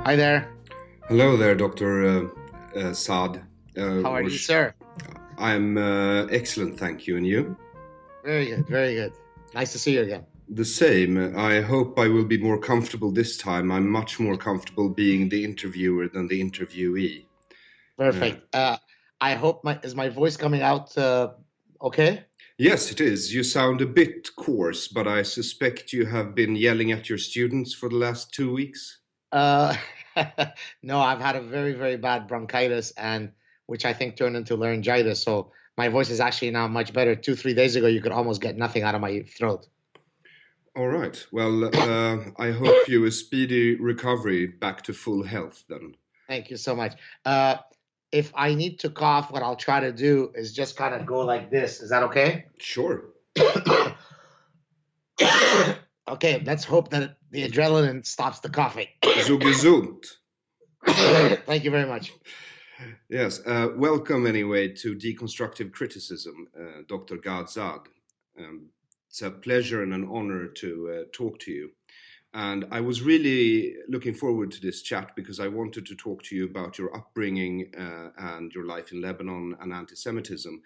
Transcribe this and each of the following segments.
Hi there. Hello there, Dr. Saad. How are you, sir? I'm excellent, thank you. And you? Very good, very good. Nice to see you again. The same. I hope I will be more comfortable this time. I'm much more comfortable being the interviewer than the interviewee. Perfect. I hope is my voice coming out okay? Yes, it is. You sound a bit coarse, but I suspect you have been yelling at your students for the last 2 weeks. No, I've had a very, very bad bronchitis, and which I think turned into laryngitis. So my voice is actually now much better. 2-3 days ago, you could almost get nothing out of my throat. All right. Well, I hope you a speedy recovery back to full health then. Thank you so much. If I need to cough, what I'll try to do is just kind of go like this. Is that okay? Sure. Okay, let's hope that the adrenaline stops the coughing. So gesund. Thank you very much. Yes, welcome anyway to Deconstructive Criticism, Dr. Gad Saad. It's a pleasure and an honor to talk to you. And I was really looking forward to this chat because I wanted to talk to you about your upbringing and your life in Lebanon and anti-Semitism.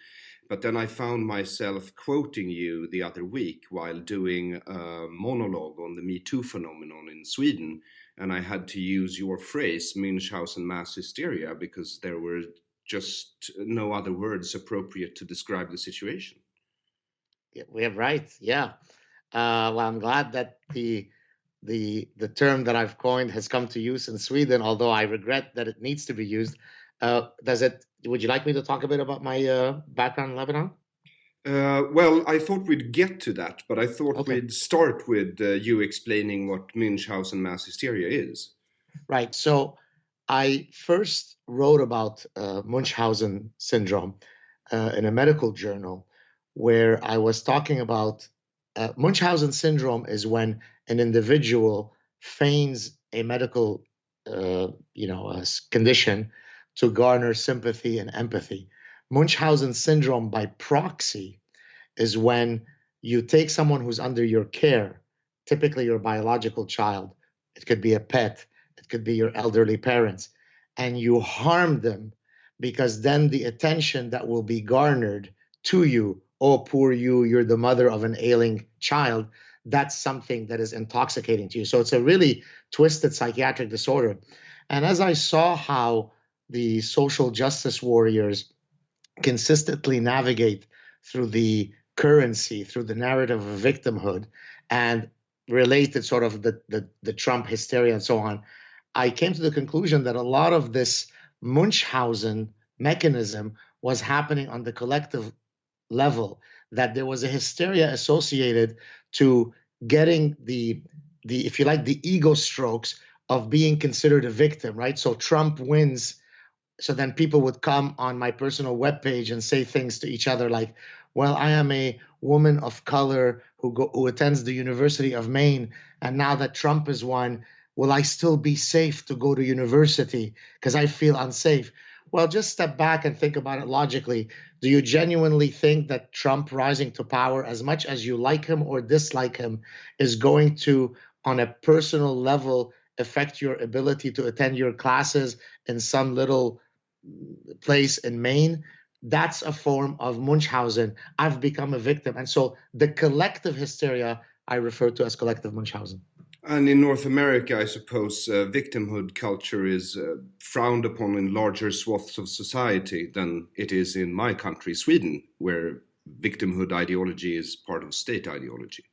But then I found myself quoting you the other week while doing a monologue on the Me Too phenomenon in Sweden. And I had to use your phrase, Munchausen mass hysteria, because there were just no other words appropriate to describe the situation. Yeah, we have right. Yeah. Well, I'm glad that the term that I've coined has come to use in Sweden, although I regret that it needs to be used. Would you like me to talk a bit about my background in Lebanon? Well, I thought we'd get to that, but I thought we'd start with you explaining what Munchausen mass hysteria is. Right. So I first wrote about Munchausen syndrome in a medical journal where I was talking about Munchausen syndrome is when an individual feigns a medical condition to garner sympathy and empathy. Munchausen syndrome by proxy is when you take someone who's under your care, typically your biological child, it could be a pet, it could be your elderly parents, and you harm them because then the attention that will be garnered to you, oh, poor you, you're the mother of an ailing child, that's something that is intoxicating to you. So it's a really twisted psychiatric disorder. And as I saw how the social justice warriors consistently navigate through the currency, through the narrative of victimhood, and related sort of the Trump hysteria and so on, I came to the conclusion that a lot of this Munchausen mechanism was happening on the collective level, that there was a hysteria associated to getting the if you like, the ego strokes of being considered a victim, right? So Trump wins, so then people would come on my personal webpage and say things to each other like, well, I am a woman of color who attends the University of Maine, and now that Trump has won, will I still be safe to go to university because I feel unsafe? Well, just step back and think about it logically. Do you genuinely think that Trump rising to power, as much as you like him or dislike him, is going to, on a personal level, affect your ability to attend your classes in some little place in Maine? That's a form of Munchausen. I've become a victim. And so the collective hysteria I refer to as collective Munchausen. And in North America, I suppose victimhood culture is frowned upon in larger swaths of society than it is in my country, Sweden, where victimhood ideology is part of state ideology.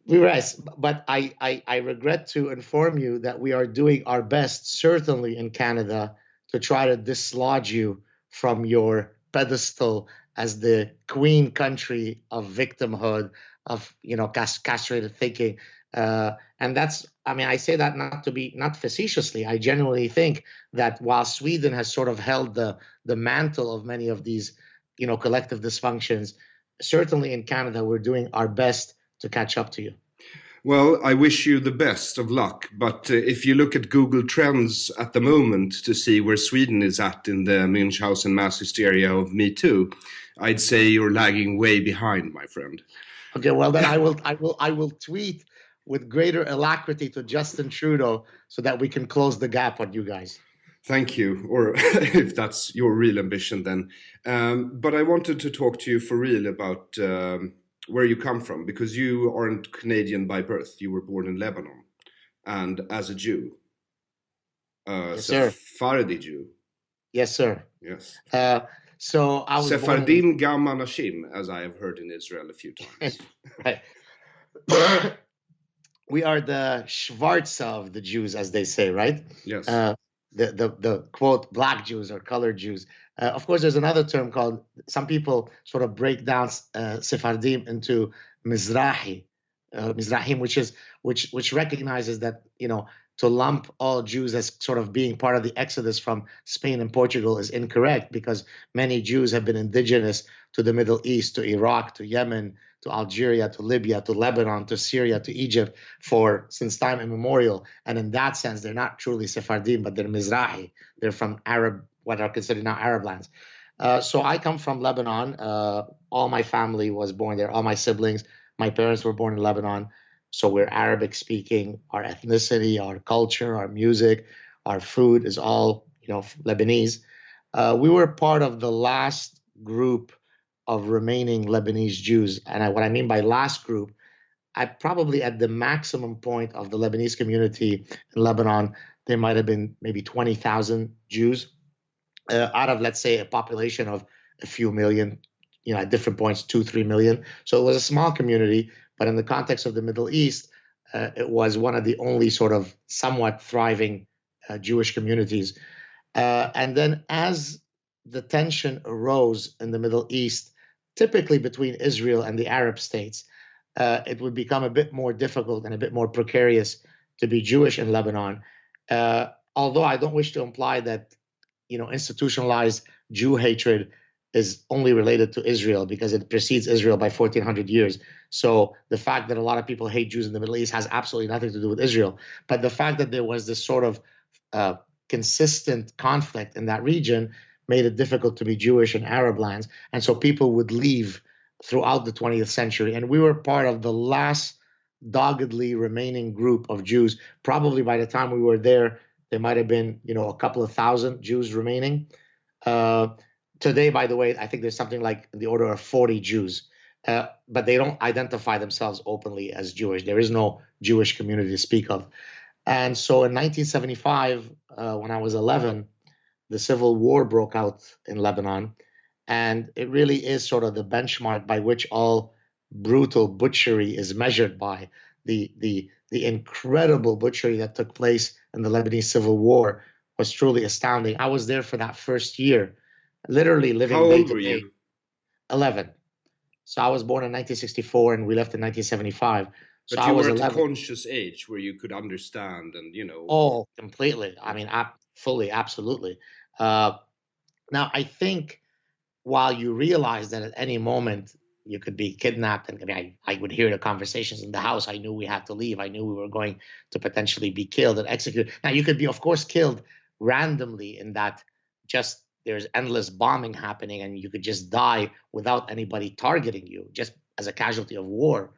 Yes, but I regret to inform you that we are doing our best, certainly in Canada, to try to dislodge you from your pedestal as the queen country of victimhood, of castrated thinking. And that's, I mean, I say that not facetiously. I genuinely think that while Sweden has sort of held the mantle of many of these, collective dysfunctions, certainly in Canada, we're doing our best to catch up to you. Well, I wish you the best of luck. But if you look at Google Trends at the moment to see where Sweden is at in the Munchausen mass hysteria of Me Too, I'd say you're lagging way behind, my friend. Okay, well then I will tweet with greater alacrity to Justin Trudeau so that we can close the gap on you guys. Thank you, or if that's your real ambition then. But I wanted to talk to you for real about where you come from, because you aren't Canadian by birth. You were born in Lebanon, and as a Jew. Yes, sir. Sephardi Jew. Yes, sir. Yes. So I was Sephardim Gam Anashim, as I have heard in Israel a few times. Right. We are the Schwarze of the Jews, as they say, right? Yes. The quote, black Jews or colored Jews. Of course, there's another term called, some people sort of break down Sephardim into Mizrahi, Mizrahim, which recognizes that, to lump all Jews as sort of being part of the exodus from Spain and Portugal is incorrect, because many Jews have been indigenous to the Middle East, to Iraq, to Yemen, to Algeria, to Libya, to Lebanon, to Syria, to Egypt since time immemorial. And in that sense, they're not truly Sephardim, but they're Mizrahi. They're from what are considered now Arab lands. So I come from Lebanon. All my family was born there, all my siblings. My parents were born in Lebanon. So we're Arabic speaking. Our ethnicity, our culture, our music, our food is all, Lebanese. We were part of the last group of remaining Lebanese Jews. And what I mean by last group, I probably at the maximum point of the Lebanese community in Lebanon, there might have been maybe 20,000 Jews out of, let's say, a population of a few million, at different points, 2-3 million. So it was a small community, but in the context of the Middle East, it was one of the only sort of somewhat thriving Jewish communities. And then as the tension arose in the Middle East, typically between Israel and the Arab states, it would become a bit more difficult and a bit more precarious to be Jewish in Lebanon. Although I don't wish to imply that, institutionalized Jew hatred is only related to Israel, because it precedes Israel by 1,400 years. So the fact that a lot of people hate Jews in the Middle East has absolutely nothing to do with Israel. But the fact that there was this sort of consistent conflict in that region made it difficult to be Jewish in Arab lands. And so people would leave throughout the 20th century. And we were part of the last doggedly remaining group of Jews. Probably by the time we were there might have been, a couple of thousand Jews remaining. Today, by the way, I think there's something like in the order of 40 Jews, but they don't identify themselves openly as Jewish. There is no Jewish community to speak of. And so in 1975, when I was 11, the civil war broke out in Lebanon. And it really is sort of the benchmark by which all brutal butchery is measured by. The incredible butchery that took place in the Lebanese civil war was truly astounding. I was there for that first year, literally living How day old to were day. you? 11. So I was born in 1964 and we left in 1975. So But I you was were at 11. a conscious age where you could understand and, Oh, completely. I mean, fully, absolutely. Now, I think while you realize that at any moment you could be kidnapped, and I would hear the conversations in the house. I knew we had to leave. I knew we were going to potentially be killed and executed. Now, you could be, of course, killed randomly in that just there's endless bombing happening and you could just die without anybody targeting you, just as a casualty of war.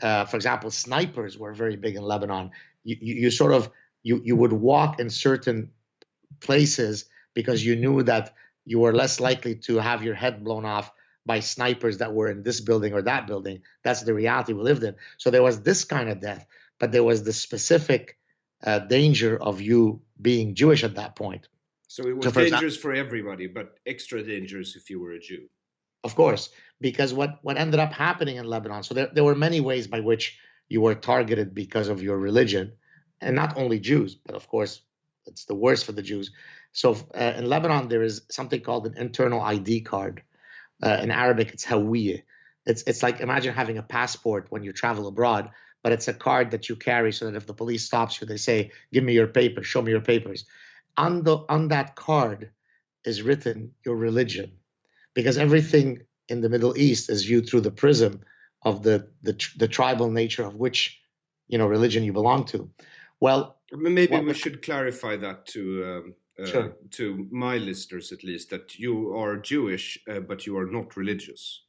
For example, snipers were very big in Lebanon. You would walk in certain places because you knew that you were less likely to have your head blown off by snipers that were in this building or that building. That's the reality we lived in. So there was this kind of death, but there was the specific danger of you being Jewish at that point. So it was dangerous for everybody, but extra dangerous if you were a Jew. Of course, because what ended up happening in Lebanon, so there were many ways by which you were targeted because of your religion, and not only Jews, but of course, it's the worst for the Jews. So in Lebanon, there is something called an internal ID card. In Arabic, it's hawiyah. It's like, imagine having a passport when you travel abroad, but it's a card that you carry so that if the police stops you, they say, give me your papers, show me your papers. On that card is written your religion, because everything in the Middle East is viewed through the prism of the tribal nature of which religion you belong to. Well, maybe we should clarify that to sure. To my listeners, at least, that you are Jewish, but you are not religious.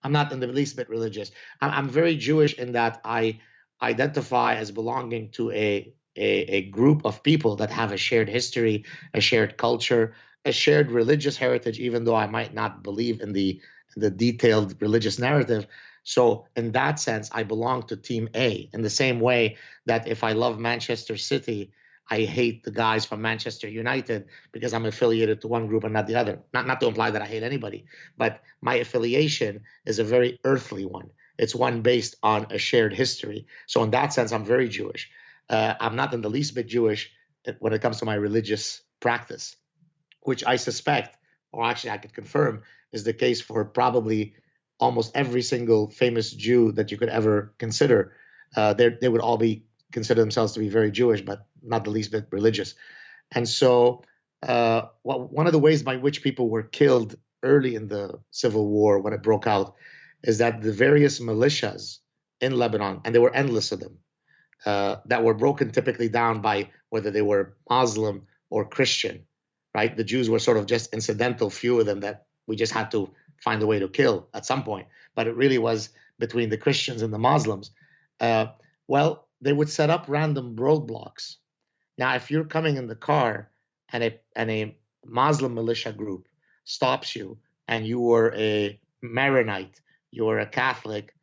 I'm not in the least bit religious. I'm very Jewish in that I identify as belonging to a group of people that have a shared history, a shared culture, a shared religious heritage, even though I might not believe in the detailed religious narrative. So in that sense, I belong to Team A, in the same way that if I love Manchester City, I hate the guys from Manchester United because I'm affiliated to one group and not the other. Not to imply that I hate anybody, but my affiliation is a very earthly one. It's one based on a shared history. So in that sense, I'm very Jewish. I'm not in the least bit Jewish when it comes to my religious practice, which I suspect, or actually I could confirm, is the case for probably almost every single famous Jew that you could ever consider. They would all be consider themselves to be very Jewish, but not the least bit religious. And so, one of the ways by which people were killed early in the civil war when it broke out is that the various militias in Lebanon, and there were endless of them, that were broken typically down by whether they were Muslim or Christian, right? The Jews were sort of just incidental few of them that we just had to find a way to kill at some point. But it really was between the Christians and the Muslims. Well, they would set up random roadblocks. Now, if you're coming in the car and a Muslim militia group stops you and you were a Maronite, you were a Catholic,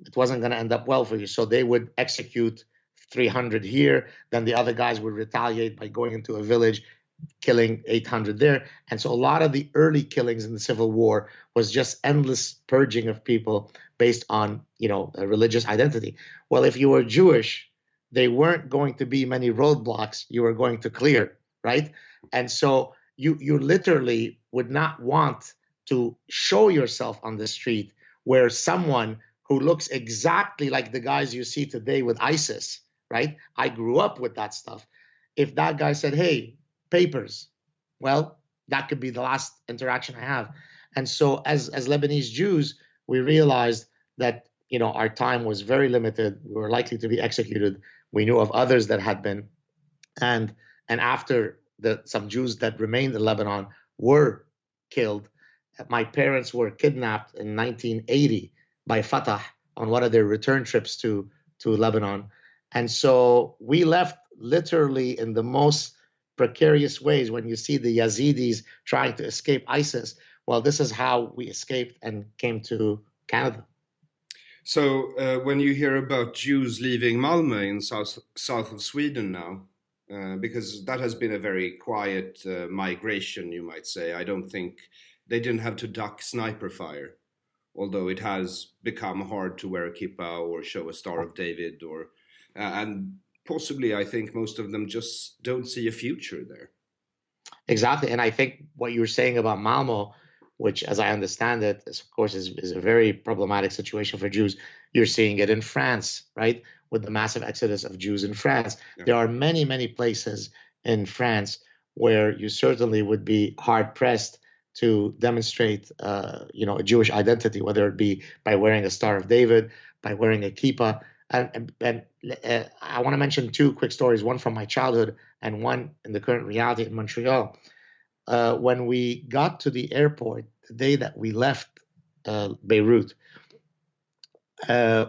it wasn't going to end up well for you. So they would execute 300 here, then the other guys would retaliate by going into a village, killing 800 there. And so a lot of the early killings in the Civil War was just endless purging of people based on, a religious identity. Well, if you were Jewish, they weren't going to be many roadblocks you were going to clear, right? And so you literally would not want to show yourself on the street where someone who looks exactly like the guys you see today with ISIS, right? I grew up with that stuff. If that guy said, hey, papers, well, that could be the last interaction I have. And so as Lebanese Jews, we realized that, our time was very limited. We were likely to be executed. We knew of others that had been. And after some Jews that remained in Lebanon were killed, my parents were kidnapped in 1980 by Fatah on one of their return trips to Lebanon. And so we left literally in the most precarious ways. When you see the Yazidis trying to escape ISIS, well, this is how we escaped and came to Canada. So when you hear about Jews leaving Malmö in south of Sweden now, because that has been a very quiet migration, you might say. I don't think they didn't have to duck sniper fire, although it has become hard to wear a kippah or show a Star of David, and possibly I think most of them just don't see a future there. Exactly, and I think what you were saying about Malmo, which, as I understand it, is, of course, is a very problematic situation for Jews. You're seeing it in France, right, with the massive exodus of Jews in France. Yeah. There are many, many places in France where you certainly would be hard-pressed to demonstrate, a Jewish identity, whether it be by wearing a Star of David, by wearing a kippah. And I want to mention two quick stories, one from my childhood and one in the current reality in Montreal. When we got to the airport, the day that we left Beirut,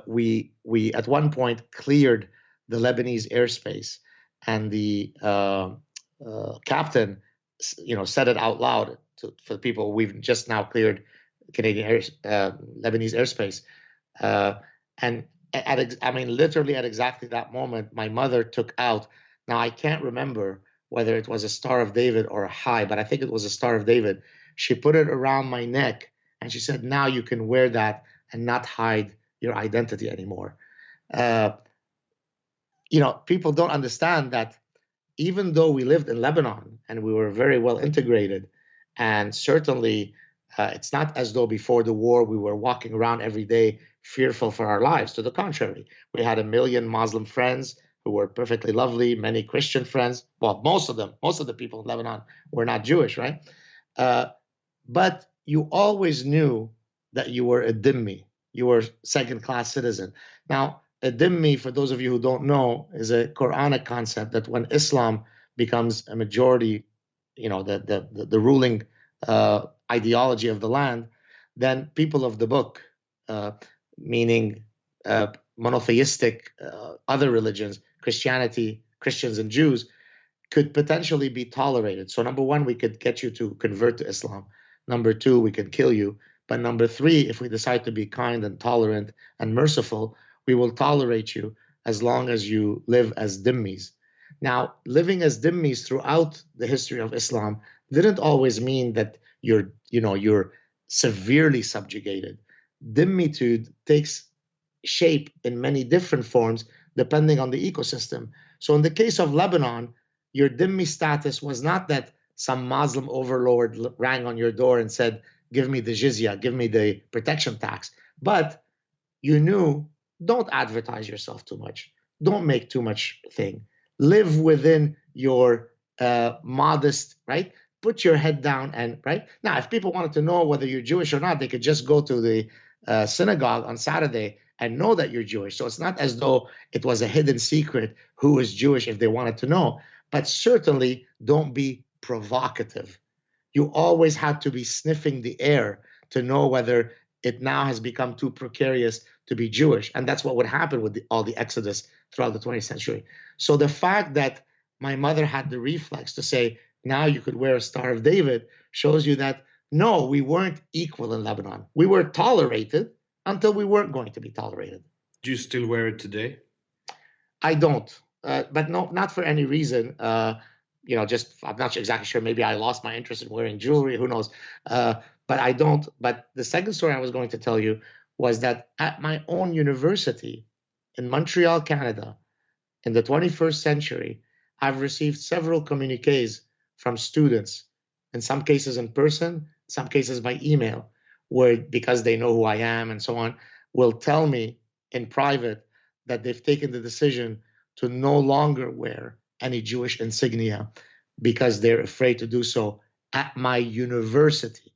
we at one point cleared the Lebanese airspace, and the captain, said it out loud for the people. We've just now cleared Lebanese airspace, and literally at exactly that moment, my mother took out. Now I can't remember whether it was a Star of David or a high, but I think it was a Star of David. She put it around my neck and she said, now you can wear that and not hide your identity anymore. People don't understand that even though we lived in Lebanon and we were very well integrated, and certainly it's not as though before the war we were walking around every day fearful for our lives. To the contrary, we had 1 million Muslim friends who were perfectly lovely, many Christian friends. Well, most of the people in Lebanon were not Jewish, right? But you always knew that you were a dhimmi, you were second-class citizen. Now, a dhimmi, for those of you who don't know, is a Quranic concept that when Islam becomes a majority, the ruling ideology of the land, then people of the book, meaning monotheistic other religions, Christianity, Christians and Jews, could potentially be tolerated. So number one, we could get you to convert to Islam. Number two, we could kill you. But number three, if we decide to be kind and tolerant and merciful, we will tolerate you as long as you live as dhimmis. Now, living as dhimmis throughout the history of Islam didn't always mean that you're severely subjugated. Dhimmitude takes shape in many different forms depending on the ecosystem. So in the case of Lebanon, your dhimmi status was not that some Muslim overlord rang on your door and said, give me the jizya, give me the protection tax. But you knew, don't advertise yourself too much. Don't make too much thing. Live within your modest, right? Put your head down and, right? Now, if people wanted to know whether you're Jewish or not, they could just go to the synagogue on Saturday and know that you're Jewish. So it's not as though it was a hidden secret who is Jewish if they wanted to know. But certainly don't be provocative. You always had to be sniffing the air to know whether it now has become too precarious to be Jewish. And that's what would happen with all the exodus throughout the 20th century. So the fact that my mother had the reflex to say, now you could wear a Star of David, shows you that, no, we weren't equal in Lebanon. We were tolerated until we weren't going to be tolerated. Do you still wear it today? I don't, but no, not for any reason. Just I'm not exactly sure. Maybe I lost my interest in wearing jewelry. Who knows? But I don't. But the second story I was going to tell you was that at my own university in Montreal, Canada, in the 21st century, I've received several communiques from students, in some cases in person, some cases by email, where, because they know who I am and so on, will tell me in private that they've taken the decision to no longer wear any Jewish insignia because they're afraid to do so at my university.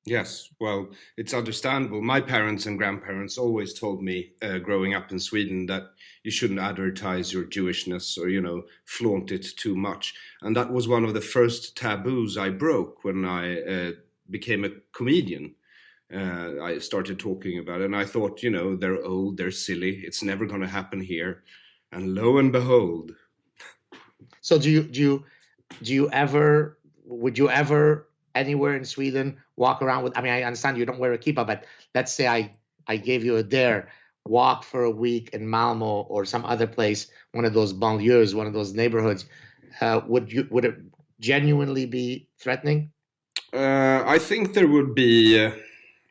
Yes, well, it's understandable. My parents and grandparents always told me, growing up in Sweden, that you shouldn't advertise your Jewishness or, flaunt it too much. And that was one of the first taboos I broke when I became a comedian. I started talking about it, and I thought, they're old, they're silly, it's never going to happen here. And lo and behold. So would you ever anywhere in Sweden walk around with, I understand you don't wear a kippah, but let's say I gave you a dare, walk for a week in Malmo or some other place, one of those banlieues, one of those neighborhoods, would it genuinely be threatening? I think there would be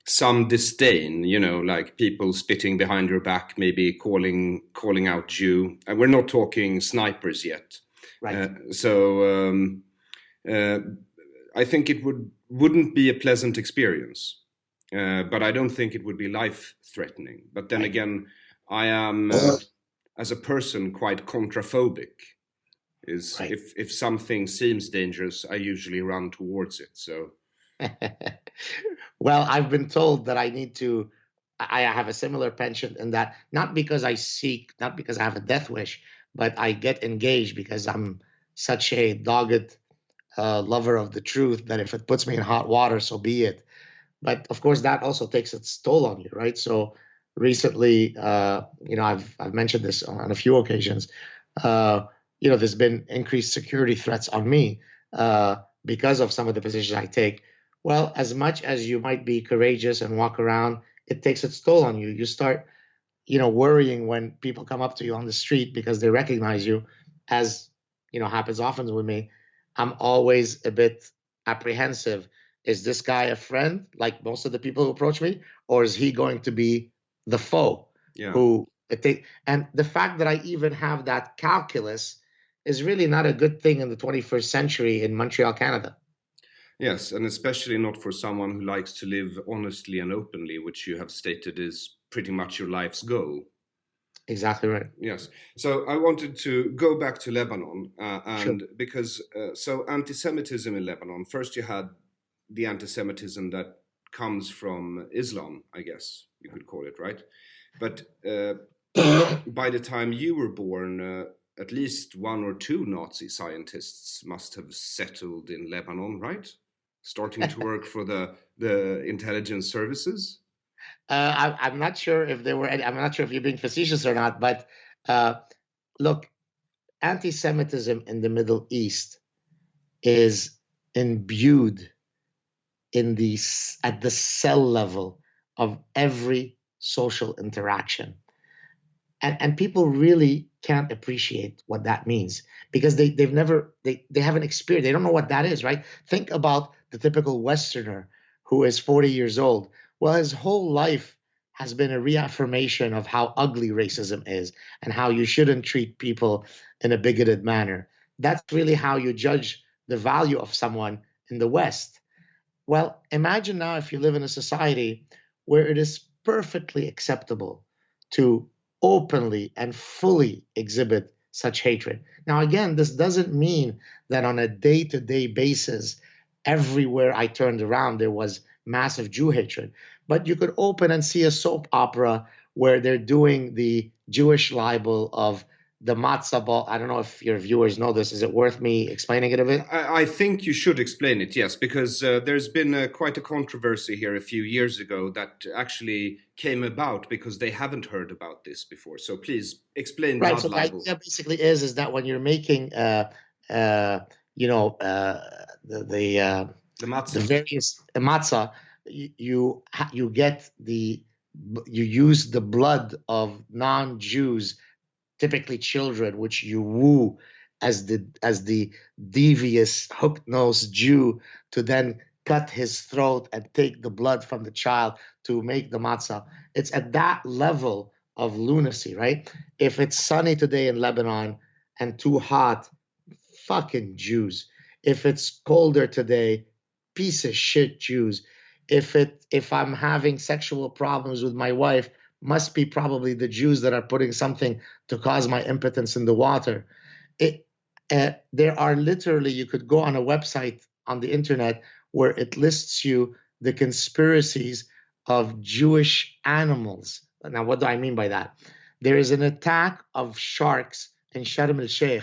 some disdain, like people spitting behind your back, maybe calling out Jew. And we're not talking snipers yet. Right. I think it wouldn't be a pleasant experience, but I don't think it would be life-threatening. But then again, I am, as a person, quite contraphobic. If something seems dangerous, I usually run towards it. So. Well, I've been told that I have a similar penchant in that, not because I have a death wish, but I get engaged because I'm such a dogged lover of the truth that if it puts me in hot water, so be it. But of course, that also takes its toll on you, right? So recently, I've mentioned this on a few occasions. There's been increased security threats on me because of some of the positions I take. Well, as much as you might be courageous and walk around, it takes its toll on you. You start, worrying when people come up to you on the street because they recognize you, as, happens often with me. I'm always a bit apprehensive. Is this guy a friend, like most of the people who approach me, or is he going to be the foe? Yeah. And the fact that I even have that calculus is really not a good thing in the 21st century in Montreal, Canada. Yes, and especially not for someone who likes to live honestly and openly, which you have stated is pretty much your life's goal. Exactly right. Yes. So I wanted to go back to Lebanon, Sure. because anti-Semitism in Lebanon, first you had the anti-Semitism that comes from Islam, I guess you could call it, right? But by the time you were born, at least one or two Nazi scientists must have settled in Lebanon, right? Starting to work for the intelligence services. I'm not sure if there were any, I'm not sure if you're being facetious or not, but look, anti-Semitism in the Middle East is imbued at the cell level of every social interaction. And people really can't appreciate what that means because they haven't experienced, they don't know what that is, right? Think about the typical Westerner who is 40 years old. Well, his whole life has been a reaffirmation of how ugly racism is and how you shouldn't treat people in a bigoted manner. That's really how you judge the value of someone in the West. Well, imagine now if you live in a society where it is perfectly acceptable to openly and fully exhibit such hatred. Now, again, this doesn't mean that on a day to day basis, everywhere I turned around, there was massive Jew hatred. But you could open and see a soap opera where they're doing the Jewish libel of the matzah ball. I don't know if your viewers know this. Is it worth me explaining it a bit? I think you should explain it, yes, because there's been quite a controversy here a few years ago that actually came about because they haven't heard about this before. So please explain. Right. So the idea basically is that when you're making, the matzah, the various matzah, you use the blood of non-Jews, typically children, which you woo as the devious hook-nosed Jew, to then cut his throat and take the blood from the child to make the matzah. It's at that level of lunacy, right? If it's sunny today in Lebanon and too hot, fucking Jews. If it's colder today, piece of shit Jews. If I'm having sexual problems with my wife, must be probably the Jews that are putting something to cause my impotence in the water. There are literally, you could go on a website on the internet where it lists you the conspiracies of Jewish animals. Now, what do I mean by that? There is an attack of sharks in Sharm el-Sheikh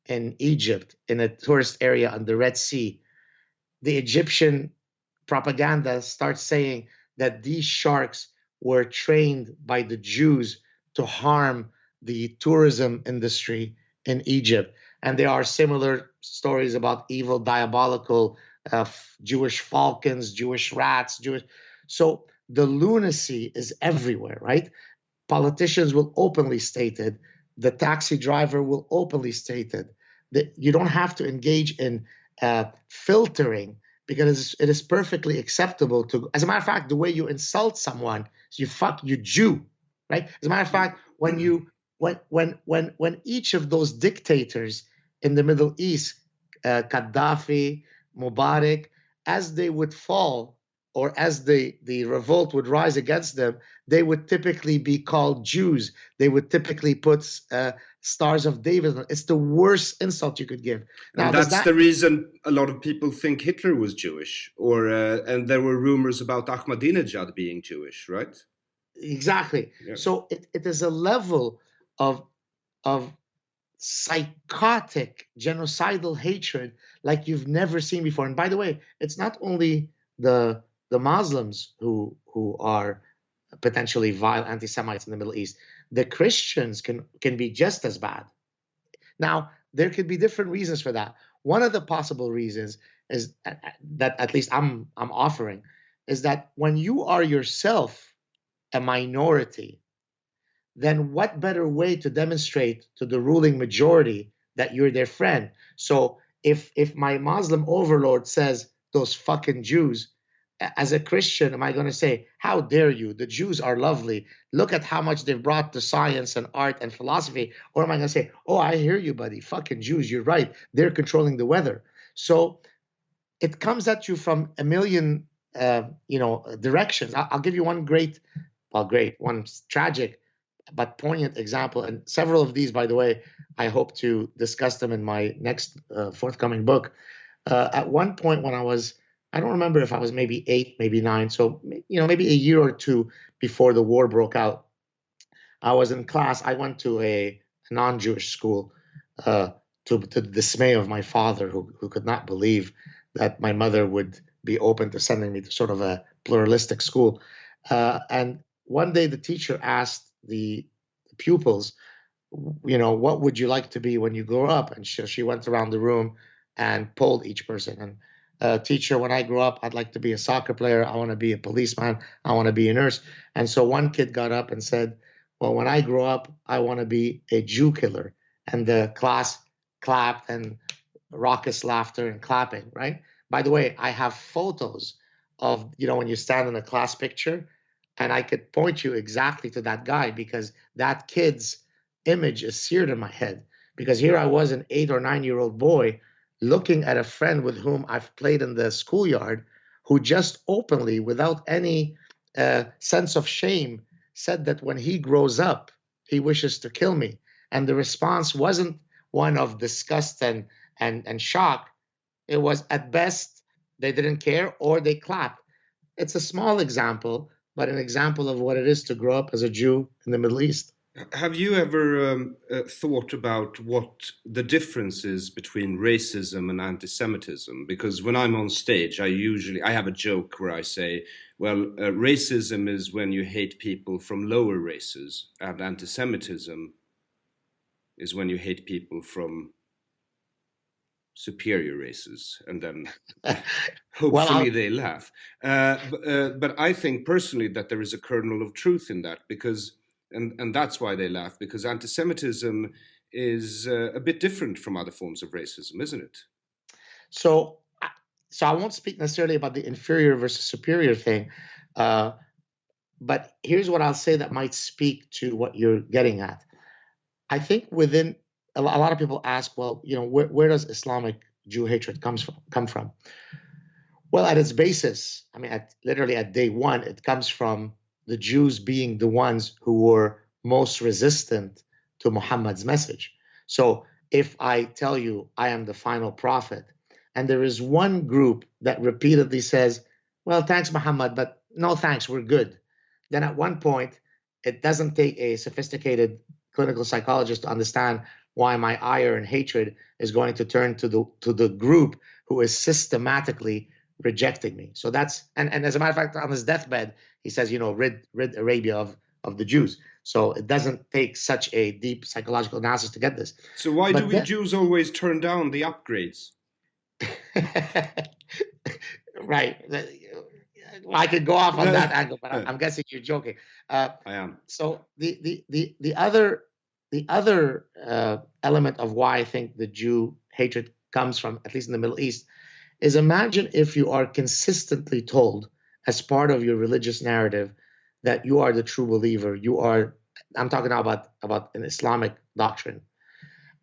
in Egypt, in a tourist area on the Red Sea. The Egyptian propaganda starts saying that these sharks were trained by the Jews to harm the tourism industry in Egypt. And there are similar stories about evil, diabolical Jewish falcons, Jewish rats, So the lunacy is everywhere, right? Politicians will openly state it. The taxi driver will openly state it. That you don't have to engage in filtering, because it is perfectly acceptable to. As a matter of fact, the way you insult someone is you Jew, right? As a matter of fact, when each of those dictators in the Middle East, Gaddafi, Mubarak, as they would fall, or as the revolt would rise against them, they would typically be called Jews. They would typically put stars of David. It's the worst insult you could give. Now, and that's the reason a lot of people think Hitler was Jewish, or and there were rumors about Ahmadinejad being Jewish, right? Exactly. Yeah. So it is a level of psychotic, genocidal hatred like you've never seen before. And by the way, it's not only the Muslims who are potentially vile anti-Semites in the Middle East. The Christians can be just as bad. Now, there could be different reasons for that. One of the possible reasons is that, at least I'm offering, is that when you are yourself a minority, then what better way to demonstrate to the ruling majority that you're their friend? So if my Muslim overlord says, those fucking Jews, as a Christian, am I going to say, how dare you? The Jews are lovely. Look at how much they've brought to science and art and philosophy. Or am I going to say, oh, I hear you, buddy. Fucking Jews, you're right. They're controlling the weather. So it comes at you from a million, directions. I'll give you one one tragic but poignant example. And several of these, by the way, I hope to discuss them in my next forthcoming book. At one point when I don't remember if I was maybe 8, maybe 9. So, maybe a year or two before the war broke out, I was in class. I went to a non-Jewish school to the dismay of my father, who could not believe that my mother would be open to sending me to sort of a pluralistic school. And one day the teacher asked the pupils, what would you like to be when you grow up? And she went around the room and polled each person. And teacher, when I grow up, I'd like to be a soccer player. I want to be a policeman. I want to be a nurse. And so one kid got up and said, well, when I grow up, I want to be a Jew killer. And the class clapped and raucous laughter and clapping, right? By the way, I have photos of, when you stand in a class picture, and I could point you exactly to that guy because that kid's image is seared in my head. Because here I was, an 8 or 9-year-old boy, looking at a friend with whom I've played in the schoolyard, who just openly, without any sense of shame, said that when he grows up, he wishes to kill me. And the response wasn't one of disgust and shock. It was, at best, they didn't care or they clapped. It's a small example, but an example of what it is to grow up as a Jew in the Middle East. Have you ever thought about what the difference is between racism and anti-Semitism? Because when I'm on stage, I have a joke where I say, well, racism is when you hate people from lower races, and anti-Semitism is when you hate people from superior races, and then hopefully they laugh. But I think personally that there is a kernel of truth in that, because and that's why they laugh, because anti-Semitism is a bit different from other forms of racism, isn't it? So I won't speak necessarily about the inferior versus superior thing, but here's what I'll say that might speak to what you're getting at. I think within a lot of people ask, well, where does Islamic Jew hatred come from? Well, at its basis, I mean, literally at day one, it comes from the Jews being the ones who were most resistant to Muhammad's message. So if I tell you I am the final prophet, and there is one group that repeatedly says, well, thanks, Muhammad, but no thanks, we're good. Then at one point, it doesn't take a sophisticated clinical psychologist to understand why my ire and hatred is going to turn to the group who is systematically rejecting me. So that's, and as a matter of fact, on his deathbed, he says, rid Arabia of the Jews. So it doesn't take such a deep psychological analysis to get this. So why do we Jews always turn down the upgrades? Right. I could go off on that angle, but I'm guessing you're joking. I am. So the other element of why I think the Jew hatred comes from, at least in the Middle East, is imagine if you are consistently told as part of your religious narrative that you are the true believer. I'm talking now about an Islamic doctrine.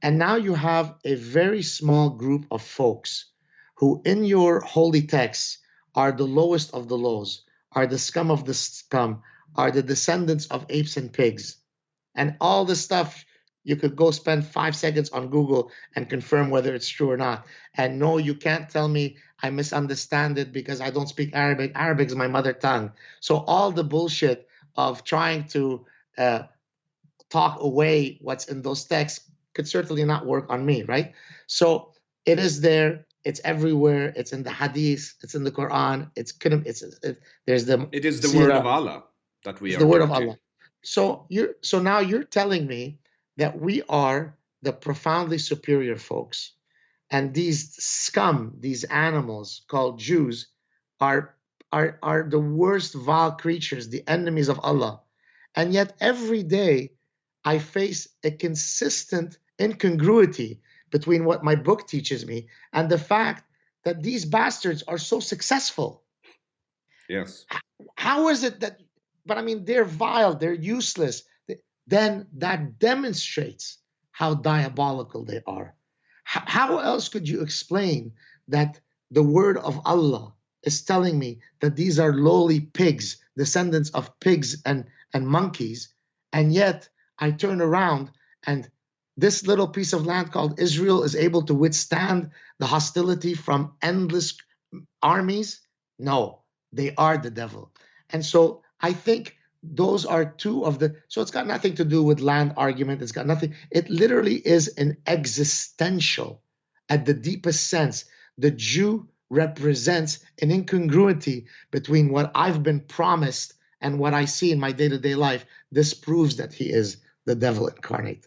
And now you have a very small group of folks who in your holy texts are the lowest of the lows, are the scum of the scum, are the descendants of apes and pigs. And all the stuff, you could go spend 5 seconds on Google and confirm whether it's true or not. And no, you can't tell me I misunderstand it because I don't speak Arabic. Arabic is my mother tongue. So all the bullshit of trying to talk away what's in those texts could certainly not work on me, right? So it is there. It's everywhere. It's in the Hadith. It's in the Quran. It is the word of Allah that we are. It's the word of Allah. So now you're telling me that we are the profoundly superior folks, and these scum, these animals called Jews, are the worst vile creatures, the enemies of Allah, and yet every day I face a consistent incongruity between what my book teaches me and the fact that these bastards are so successful. Yes. How is it that, but I mean, they're vile, they're useless. Then that demonstrates how diabolical they are. How else could you explain that the word of Allah is telling me that these are lowly pigs, descendants of pigs and monkeys, and yet I turn around and this little piece of land called Israel is able to withstand the hostility from endless armies? No, they are the devil. And so I think those are two of the, so it's got nothing to do with land argument. It's got nothing. It literally is an existential, at the deepest sense. The Jew represents an incongruity between what I've been promised and what I see in my day-to-day life, this proves that he is the devil incarnate.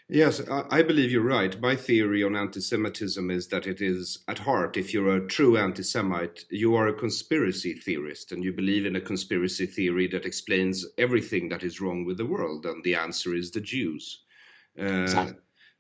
Yes, I believe you're right. My theory on anti-Semitism is that it is, at heart, if you're a true anti-Semite, you are a conspiracy theorist, and you believe in a conspiracy theory that explains everything that is wrong with the world, and the answer is the Jews. Exactly.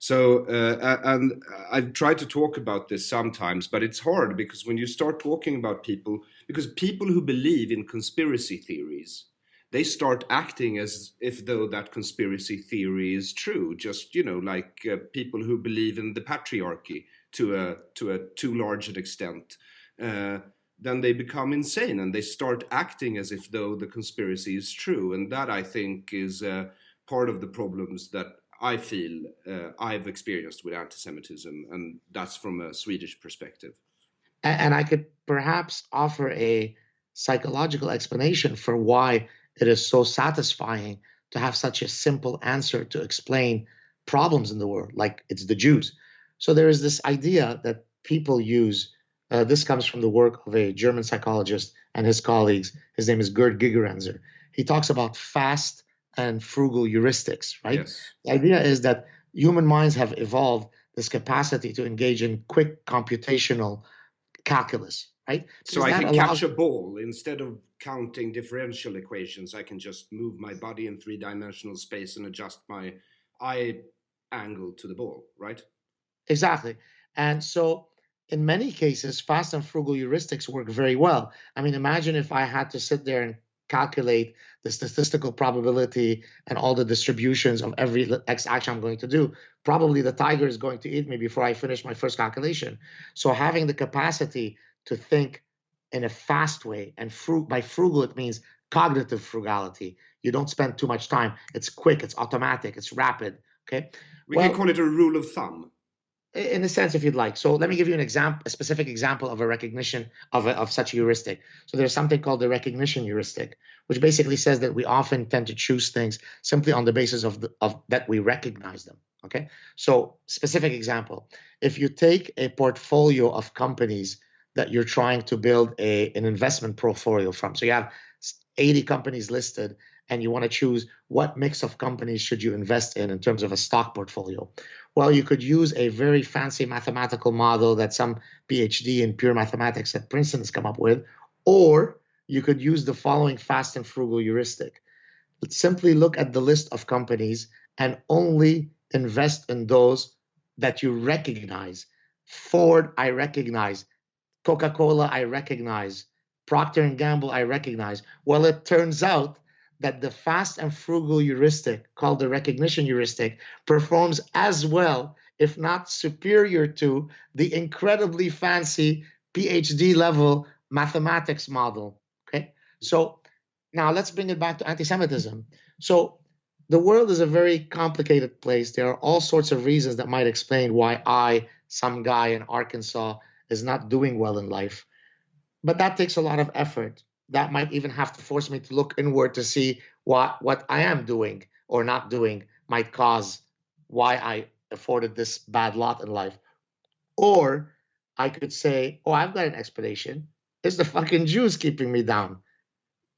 And I've tried to talk about this sometimes, but it's hard because when you start talking about people, because people who believe in conspiracy theories, they start acting as if though that conspiracy theory is true. Just, like people who believe in the patriarchy to a too large an extent. Then they become insane and they start acting as if though the conspiracy is true. And that, I think, is part of the problems that I feel I've experienced with anti-Semitism, and that's from a Swedish perspective. And I could perhaps offer a psychological explanation for why it is so satisfying to have such a simple answer to explain problems in the world, like it's the Jews. So there is this idea that people use. This comes from the work of a German psychologist and his colleagues. His name is Gerd Gigerenzer. He talks about fast and frugal heuristics, right? Yes. The idea is that human minds have evolved this capacity to engage in quick computational calculus, right? So I can catch a ball instead of counting differential equations. I can just move my body in three-dimensional space and adjust my eye angle to the ball, right? Exactly. And so in many cases, fast and frugal heuristics work very well. I mean, imagine if I had to sit there and calculate the statistical probability and all the distributions of every X action I'm going to do. Probably the tiger is going to eat me before I finish my first calculation. So having the capacity to think in a fast way, and by frugal, it means cognitive frugality. You don't spend too much time. It's quick, it's automatic, it's rapid. Okay. We can call it a rule of thumb. In a sense, if you'd like. So let me give you an example, a specific example of a recognition of such a heuristic. So there's something called the recognition heuristic, which basically says that we often tend to choose things simply on the basis of that we recognize them. Okay. So specific example, if you take a portfolio of companies that you're trying to build an investment portfolio from, so you have 80 companies listed, and you want to choose what mix of companies should you invest in terms of a stock portfolio. Well, you could use a very fancy mathematical model that some PhD in pure mathematics at Princeton has come up with, or you could use the following fast and frugal heuristic. Let's simply look at the list of companies and only invest in those that you recognize. Ford, I recognize. Coca-Cola, I recognize. Procter & Gamble, I recognize. Well, it turns out that the fast and frugal heuristic, called the recognition heuristic, performs as well, if not superior to, the incredibly fancy PhD level mathematics model. Okay, so now let's bring it back to anti-Semitism. So the world is a very complicated place. There are all sorts of reasons that might explain why some guy in Arkansas, is not doing well in life. But that takes a lot of effort. That might even have to force me to look inward to see what I am doing or not doing might cause why I afforded this bad lot in life. Or I could say, oh, I've got an explanation. It's the fucking Jews keeping me down.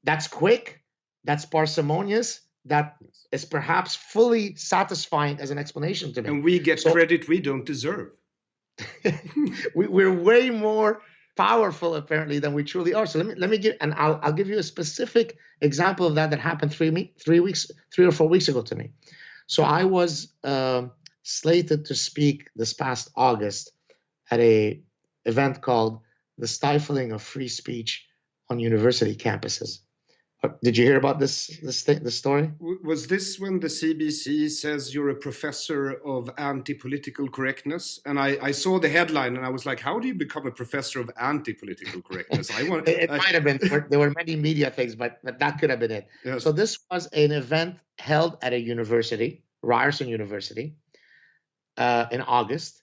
That's quick. That's parsimonious. That is perhaps fully satisfying as an explanation to me. And we get credit we don't deserve. We're way more powerful apparently than we truly are. So let me give, and I'll give you a specific example of that happened 3 or 4 weeks ago to me. So I was slated to speak this past August at a event called "The Stifling of Free Speech on University Campuses." Did you hear about this story? Was this when the CBC says you're a professor of anti-political correctness? And I saw the headline and I was like, how do you become a professor of anti-political correctness? It might have been. There were many media things, but that could have been it. Yes. So this was an event held at a university, Ryerson University, in August.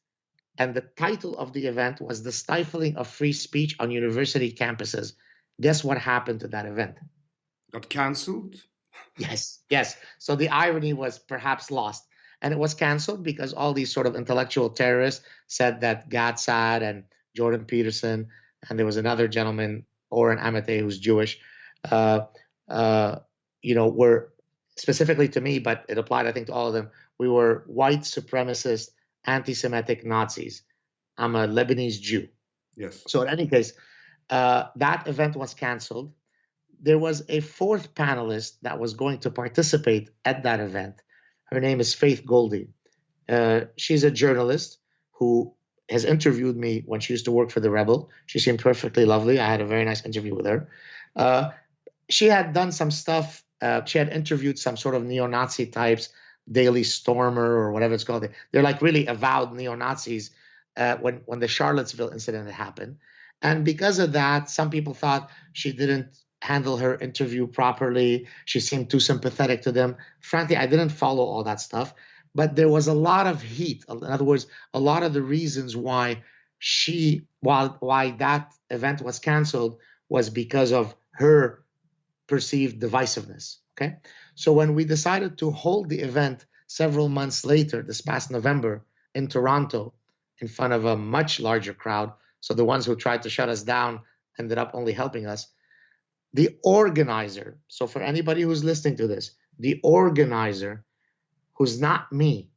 And the title of the event was "The Stifling of Free Speech on University Campuses." Guess what happened to that event? Got cancelled? Yes. So the irony was perhaps lost. And it was canceled because all these sort of intellectual terrorists said that Gad Saad and Jordan Peterson, and there was another gentleman, Aron Flam, who's Jewish, were specifically to me, but it applied, I think, to all of them. We were white supremacist, anti-Semitic Nazis. I'm a Lebanese Jew. Yes. So in any case, that event was canceled. There was a fourth panelist that was going to participate at that event. Her name is Faith Goldie. She's a journalist who has interviewed me when she used to work for The Rebel. She seemed perfectly lovely. I had a very nice interview with her. She had done some stuff. She had interviewed some sort of neo-Nazi types, Daily Stormer or whatever it's called. They're like really avowed neo-Nazis when the Charlottesville incident had happened. And because of that, some people thought she didn't handle her interview properly. She seemed too sympathetic to them. Frankly, I didn't follow all that stuff, but there was a lot of heat. In other words, a lot of the reasons why why that event was canceled was because of her perceived divisiveness. Okay. So when we decided to hold the event several months later, this past November in Toronto, in front of a much larger crowd, so the ones who tried to shut us down ended up only helping us. The organizer, so for anybody who's listening to this, the organizer, who's not me,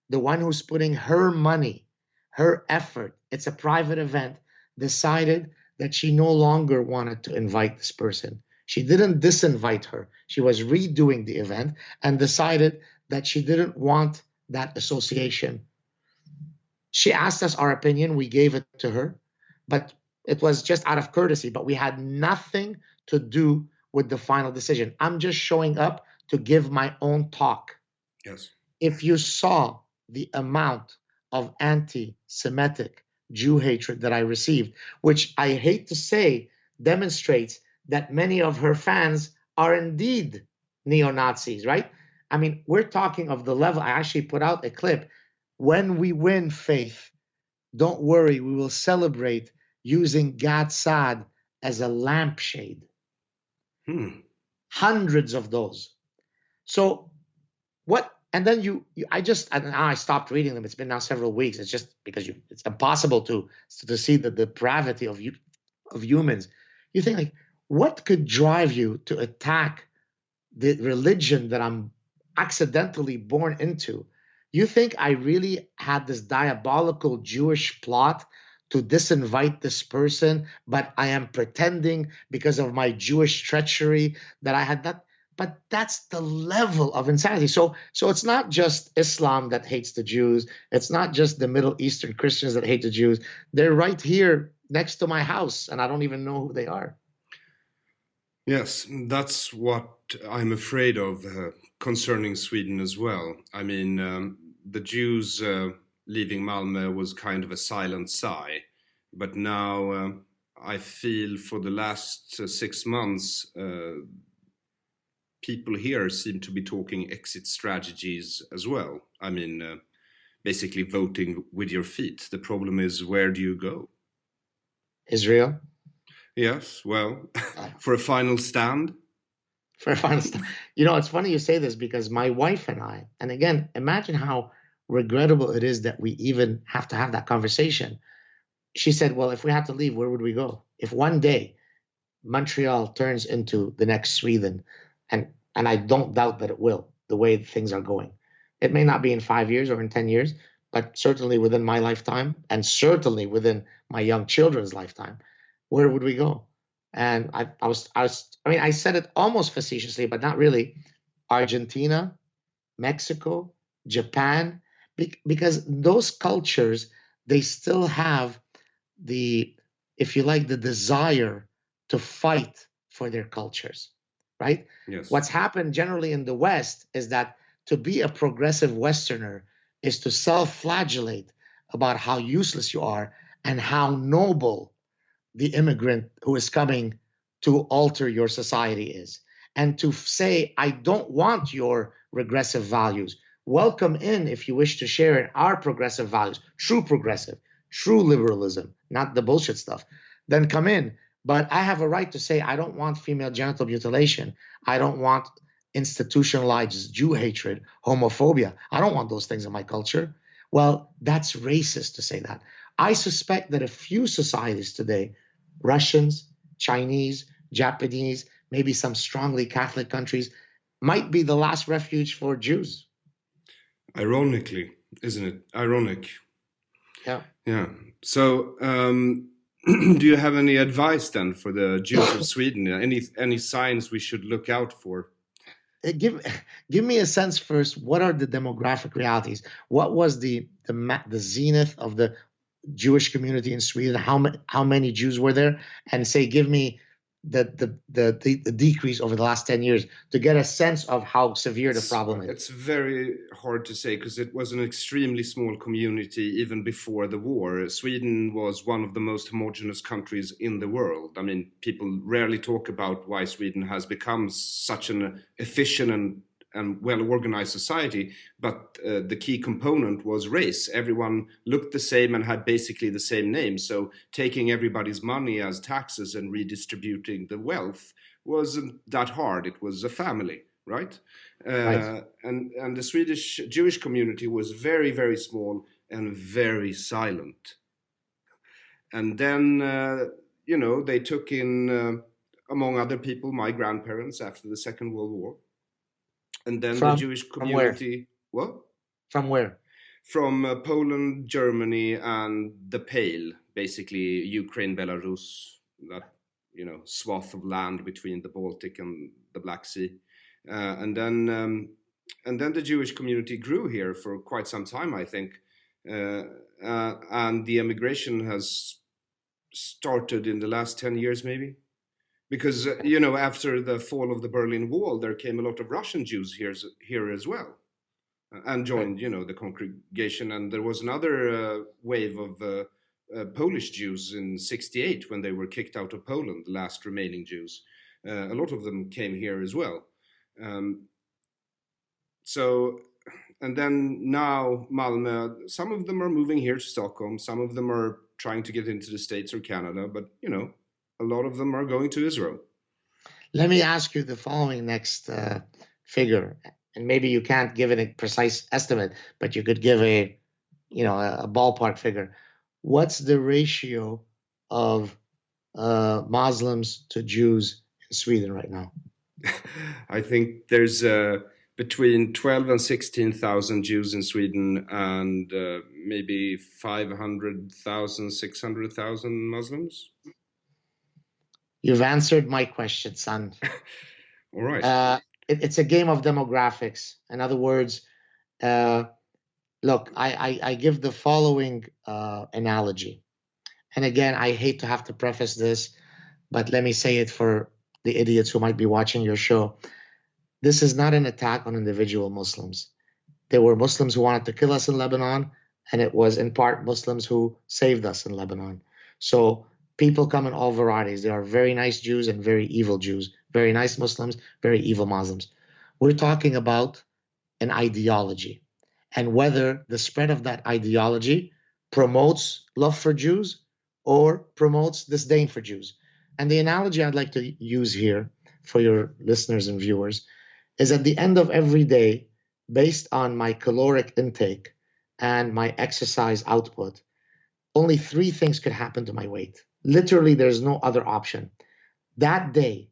the one who's putting her money, her effort, it's a private event, decided that she no longer wanted to invite this person. She didn't disinvite her. She was redoing the event and decided that she didn't want that association. She asked us our opinion. We gave it to her, but it was just out of courtesy, but we had nothing to do with the final decision. I'm just showing up to give my own talk. Yes. If you saw the amount of anti-Semitic Jew hatred that I received, which I hate to say demonstrates that many of her fans are indeed neo-Nazis, right? I mean, we're talking of the level. I actually put out a clip. When we win, Faith, don't worry, we will celebrate using Gad Saad as a lampshade. Hundreds of those. So what? And then I stopped reading them. It's been now several weeks. It's just because it's impossible to see the depravity of humans. You think, like, what could drive you to attack the religion that I'm accidentally born into? You think I really had this diabolical Jewish plot to disinvite this person, but I am pretending because of my Jewish treachery that I had that? But that's the level of insanity. So it's not just Islam that hates the Jews. It's not just the Middle Eastern Christians that hate the Jews. They're right here next to my house, and I don't even know who they are. Yes, that's what I'm afraid of concerning Sweden as well. I mean, the Jews leaving Malmö was kind of a silent sigh, but now I feel for the last 6 months, people here seem to be talking exit strategies as well. I mean, basically voting with your feet. The problem is, where do you go? Israel? Yes, well, for a final stand? For a final stand. You know, it's funny you say this because my wife and I, and again, imagine how regrettable it is that we even have to have that conversation. She said, well, if we had to leave, where would we go? If one day Montreal turns into the next Sweden, and I don't doubt that it will, the way things are going. It may not be in 5 years or in 10 years, but certainly within my lifetime and certainly within my young children's lifetime, where would we go? And I said it almost facetiously, but not really. Argentina, Mexico, Japan, because those cultures, they still have if you like, the desire to fight for their cultures, right? Yes. What's happened generally in the West is that to be a progressive Westerner is to self-flagellate about how useless you are and how noble the immigrant who is coming to alter your society is. And to say, I don't want your regressive values. Welcome in if you wish to share in our progressive values, true progressive, true liberalism, not the bullshit stuff, then come in. But I have a right to say, I don't want female genital mutilation. I don't want institutionalized Jew hatred, homophobia. I don't want those things in my culture. Well, that's racist to say that. I suspect that a few societies today, Russians, Chinese, Japanese, maybe some strongly Catholic countries, might be the last refuge for Jews. Ironically, isn't it? Ironic. Yeah. Yeah. So, do you have any advice then for the Jews of Sweden? Any signs we should look out for? Give me a sense first. What are the demographic realities? What was the zenith of the Jewish community in Sweden? How many Jews were there? And say, give me the decrease over the last 10 years to get a sense of how severe the problem is. It's very hard to say because it was an extremely small community even before the war. Sweden was one of the most homogeneous countries in the world. I mean, people rarely talk about why Sweden has become such an efficient and well-organized society, but the key component was race. Everyone looked the same and had basically the same name. So taking everybody's money as taxes and redistributing the wealth wasn't that hard. It was a family, right? Right. And the Swedish Jewish community was very, very small and very silent. And then, they took in, among other people, my grandparents after the Second World War. And then the Jewish community... What? From where? From Poland, Germany, and the Pale, basically Ukraine, Belarus, that swath of land between the Baltic and the Black Sea. And then the Jewish community grew here for quite some time, I think. And the emigration has started in the last 10 years, maybe. Because, after the fall of the Berlin Wall, there came a lot of Russian Jews here as well and joined, the congregation. And there was another wave of Polish Jews in '68 when they were kicked out of Poland, the last remaining Jews. A lot of them came here as well. And then now Malmö, some of them are moving here to Stockholm. Some of them are trying to get into the States or Canada, but, a lot of them are going to Israel. Let me ask you the following next figure, and maybe you can't give it a precise estimate, but you could give a ballpark figure. What's the ratio of Muslims to Jews in Sweden right now? I think there's between 12 and 16,000 Jews in Sweden, and maybe 500,000, 600,000 Muslims. You've answered my question, son. All right. It's a game of demographics. In other words, look, I give the following analogy. And again, I hate to have to preface this, but let me say it for the idiots who might be watching your show. This is not an attack on individual Muslims. There were Muslims who wanted to kill us in Lebanon, and it was in part Muslims who saved us in Lebanon. So people come in all varieties. There are very nice Jews and very evil Jews, very nice Muslims, very evil Muslims. We're talking about an ideology and whether the spread of that ideology promotes love for Jews or promotes disdain for Jews. And the analogy I'd like to use here for your listeners and viewers is at the end of every day, based on my caloric intake and my exercise output, only 3 things could happen to my weight. Literally, there's no other option. That day,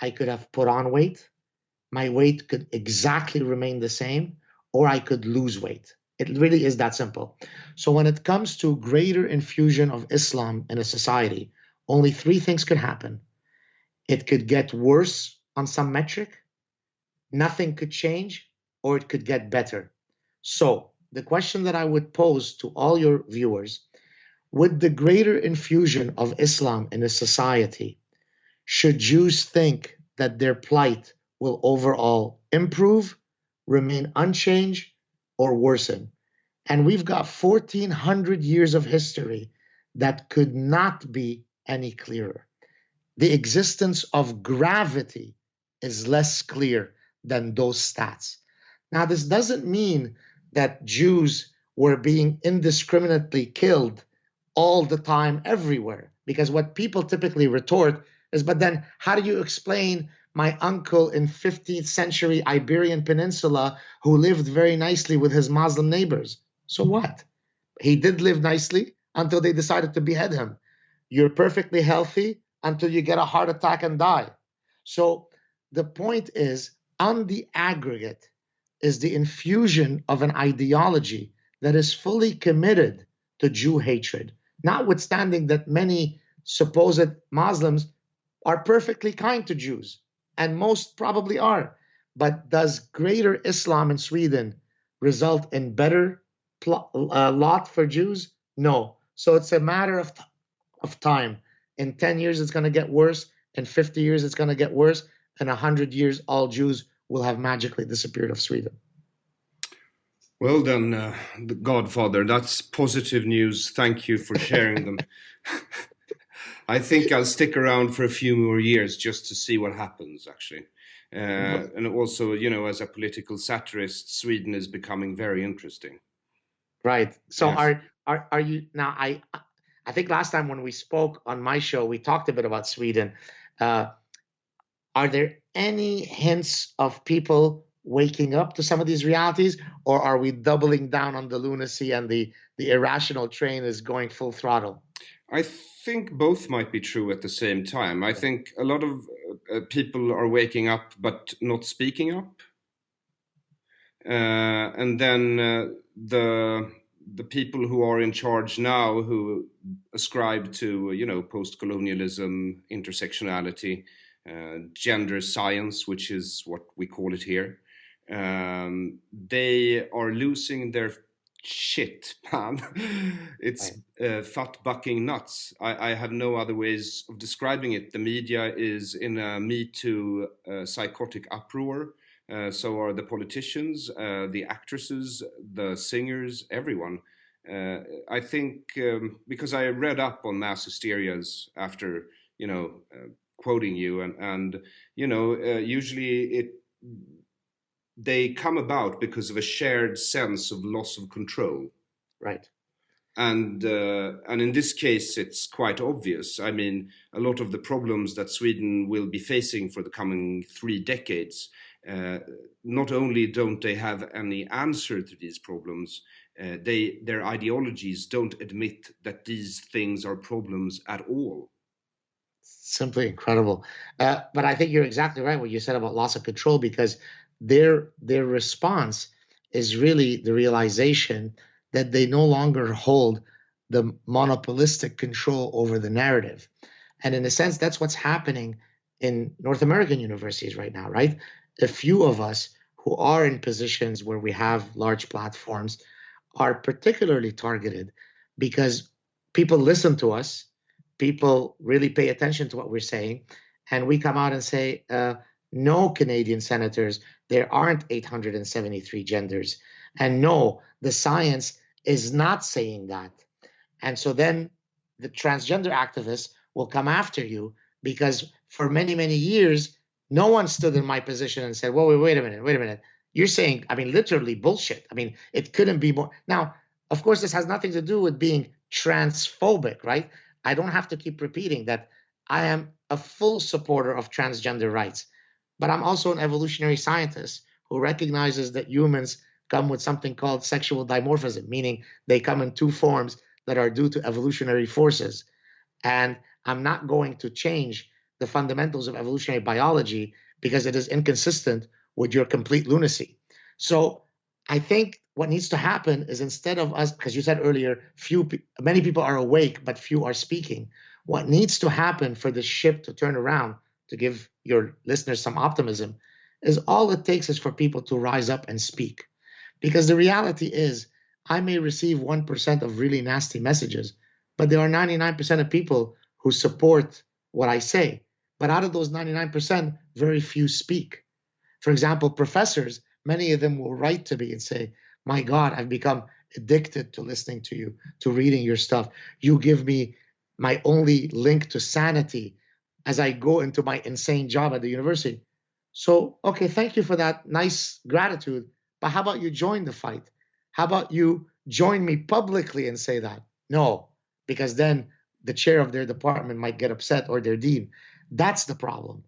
I could have put on weight, my weight could exactly remain the same, or I could lose weight. It really is that simple. So when it comes to greater infusion of Islam in a society, only 3 things could happen. It could get worse on some metric, nothing could change, or it could get better. So the question that I would pose to all your viewers: with the greater infusion of Islam in a society, should Jews think that their plight will overall improve, remain unchanged, or worsen? And we've got 1,400 years of history that could not be any clearer. The existence of gravity is less clear than those stats. Now, this doesn't mean that Jews were being indiscriminately killed all the time, everywhere. Because what people typically retort is, but then how do you explain my uncle in 15th century Iberian Peninsula who lived very nicely with his Muslim neighbors? So what? He did live nicely until they decided to behead him. You're perfectly healthy until you get a heart attack and die. So the point is, on the aggregate, is the infusion of an ideology that is fully committed to Jew hatred, notwithstanding that many supposed Muslims are perfectly kind to Jews, and most probably are. But does greater Islam in Sweden result in better lot for Jews? No. So it's a matter of time. In 10 years, it's going to get worse. In 50 years, it's going to get worse. In 100 years, all Jews will have magically disappeared of Sweden. Well done, the Godfather. That's positive news. Thank you for sharing them. I think I'll stick around for a few more years just to see what happens, actually. And also, you know, as a political satirist, Sweden is becoming very interesting. Right. So Yes. are you now? I think last time when we spoke on my show, we talked a bit about Sweden. Are there any hints of people waking up to some of these realities, or are we doubling down on the lunacy and the irrational train is going full throttle? I think both might be true at the same time. I think a lot of people are waking up but not speaking up. And then the people who are in charge now, who ascribe to, you know, post-colonialism, intersectionality, gender science, which is what we call it here, they are losing their shit, man. It's fat bucking nuts. I have no other ways of describing it. The media is in a Me Too psychotic uproar. So are the politicians, the actresses, the singers, everyone. I think because I read up on mass hysterias after, you know, quoting you, and you know, usually they come about because of a shared sense of loss of control. Right. And in this case, it's quite obvious. I mean, a lot of the problems that Sweden will be facing for the coming 3 decades, not only don't they have any answer to these problems, their ideologies don't admit that these things are problems at all. Simply incredible. But I think you're exactly right what you said about loss of control, because their response is really the realization that they no longer hold the monopolistic control over the narrative. And in a sense, that's what's happening in North American universities right now, right? A few of us who are in positions where we have large platforms are particularly targeted because people listen to us, people really pay attention to what we're saying, and we come out and say, no, Canadian senators, there aren't 873 genders. And no, the science is not saying that. And so then the transgender activists will come after you because for many, many years, no one stood in my position and said, well, wait a minute. You're saying, I mean, literally bullshit. I mean, it couldn't be more. Now, of course, this has nothing to do with being transphobic, right? I don't have to keep repeating that I am a full supporter of transgender rights, but I'm also an evolutionary scientist who recognizes that humans come with something called sexual dimorphism, meaning they come in 2 forms that are due to evolutionary forces. And I'm not going to change the fundamentals of evolutionary biology because it is inconsistent with your complete lunacy. So I think what needs to happen is, instead of us, because you said earlier, many people are awake, but few are speaking. What needs to happen for the ship to turn around, to give your listeners some optimism, is all it takes is for people to rise up and speak. Because the reality is, I may receive 1% of really nasty messages, but there are 99% of people who support what I say. But out of those 99%, very few speak. For example, professors, many of them will write to me and say, my God, I've become addicted to listening to you, to reading your stuff. You give me my only link to sanity as I go into my insane job at the university. So, okay, thank you for that nice gratitude. But how about you join the fight? How about you join me publicly and say that? No, because then the chair of their department might get upset, or their dean. That's the problem.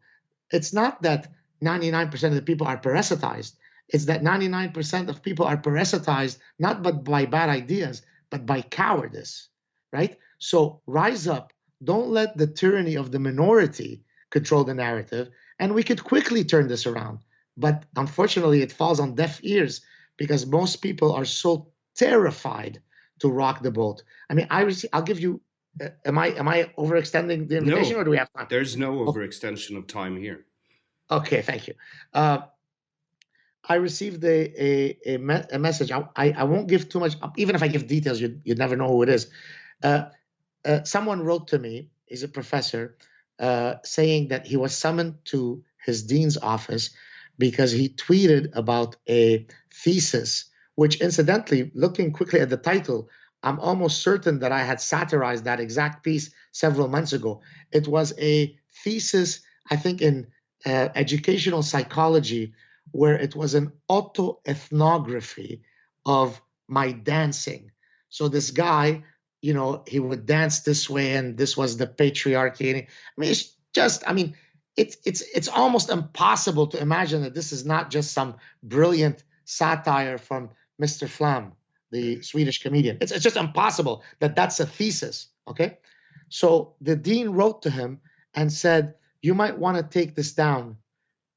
It's not that 99% of the people are parasitized. It's that 99% of people are parasitized not but by bad ideas, but by cowardice, right? So rise up. Don't let the tyranny of the minority control the narrative, And we could quickly turn this around. But unfortunately, it falls on deaf ears because most people are so terrified to rock the boat. I mean, I'll give you, am I overextending the invitation, No, or do we have time? There's no overextension of time here. Okay, thank you. I received a message. I won't give too much, even if I give details, you'd never know who it is. Someone wrote to me, he's a professor, saying that he was summoned to his dean's office because he tweeted about a thesis, which incidentally, looking quickly at the title, I'm almost certain that I had satirized that exact piece several months ago. It was a thesis, I think, in educational psychology, where it was an autoethnography of my dancing. So this guy, you know, he would dance this way, and this was the patriarchy. I mean, it's just, I mean, it's almost impossible to imagine that this is not just some brilliant satire from Mr. Flam, the Swedish comedian. It's just impossible that that's a thesis, okay? So the dean wrote to him and said, you might want to take this down.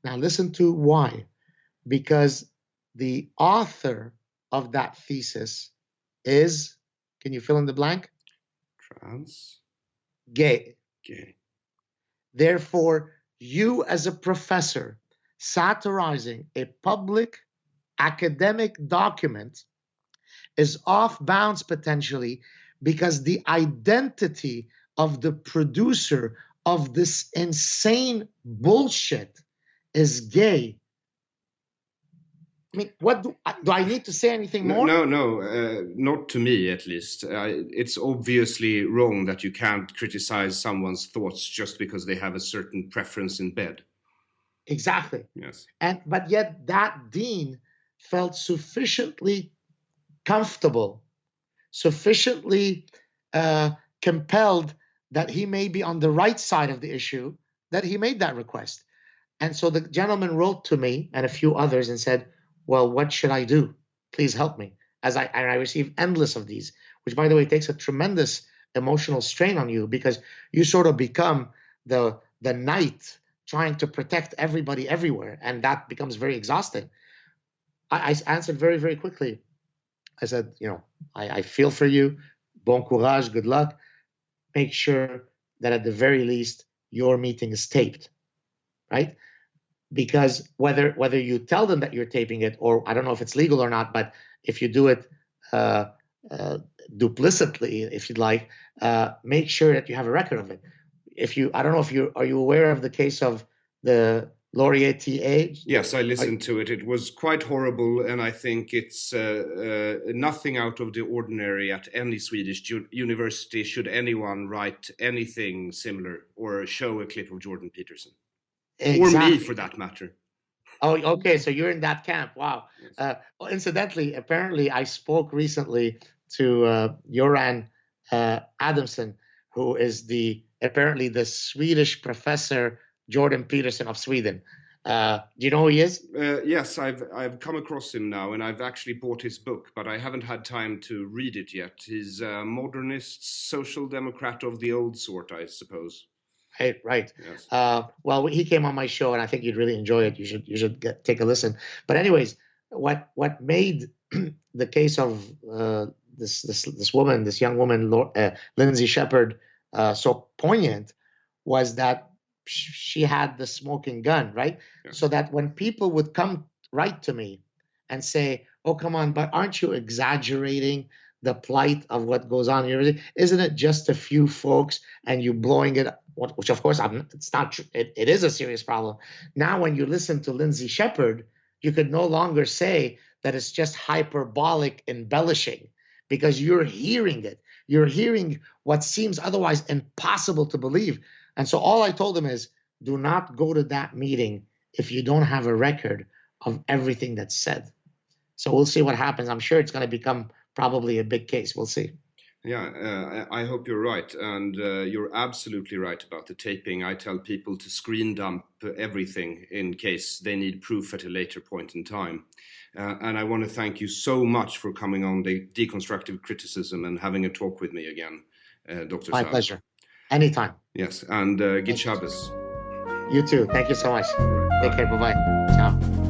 Now listen to why. Because the author of that thesis is, can you fill in the blank? Trans. Gay. Gay. Therefore, you as a professor satirizing a public academic document is off bounds potentially, because the identity of the producer of this insane bullshit is gay. I mean, what do I need to say anything more? No, not to me, at least. It's obviously wrong that you can't criticize someone's thoughts just because they have a certain preference in bed. Exactly. Yes. But yet that dean felt sufficiently comfortable, sufficiently compelled that he may be on the right side of the issue, that he made that request. And so the gentleman wrote to me and a few others and said, well, what should I do? Please help me. And I received endless of these, which, by the way, takes a tremendous emotional strain on you, because you sort of become the knight trying to protect everybody everywhere, and that becomes very exhausting. I answered very, very quickly. I said, you know, I feel for you. Bon courage, good luck. Make sure that at the very least your meeting is taped, right? Because whether you tell them that you're taping it, or I don't know if it's legal or not, but if you do it duplicitly, if you'd like, make sure that you have a record of it. I don't know if are you aware of the case of the Laurier TA? Yes, I listened to it. It was quite horrible, and I think it's nothing out of the ordinary at any Swedish university should anyone write anything similar or show a clip of Jordan Peterson. Exactly. Or me, for that matter. Oh, okay. So you're in that camp. Wow. Yes. Incidentally, apparently, I spoke recently to Aron Adamson, who is apparently the Swedish professor Jordan Peterson of Sweden. Do you know who he is? Yes, I've come across him now, and I've actually bought his book, but I haven't had time to read it yet. He's a modernist social democrat of the old sort, I suppose. Right. Yes. Well, he came on my show, and I think you'd really enjoy it. You should take a listen. But anyways, what made the case of this young woman, Lindsay Shepherd, so poignant was that she had the smoking gun, right? Yes. So that when people would come right to me and say, "Oh, come on, but aren't you exaggerating the plight of what goes on here? Isn't it just a few folks and you blowing it?" Which, of course, it's not true. It is a serious problem. Now, when you listen to Lindsay Shepherd, you could no longer say that it's just hyperbolic embellishing, because you're hearing it. You're hearing what seems otherwise impossible to believe. And so all I told them is, do not go to that meeting if you don't have a record of everything that's said. So we'll see what happens. I'm sure it's going to become probably a big case. We'll see. Yeah, I hope you're right. And you're absolutely right about the taping. I tell people to screen dump everything in case they need proof at a later point in time. And I want to thank you so much for coming on the Deconstructive Criticism and having a talk with me again, Dr. My Saad. pleasure. Anytime. Yes, and Git Shabbos. You too. Thank you so much. Take care. Bye-bye. Ciao.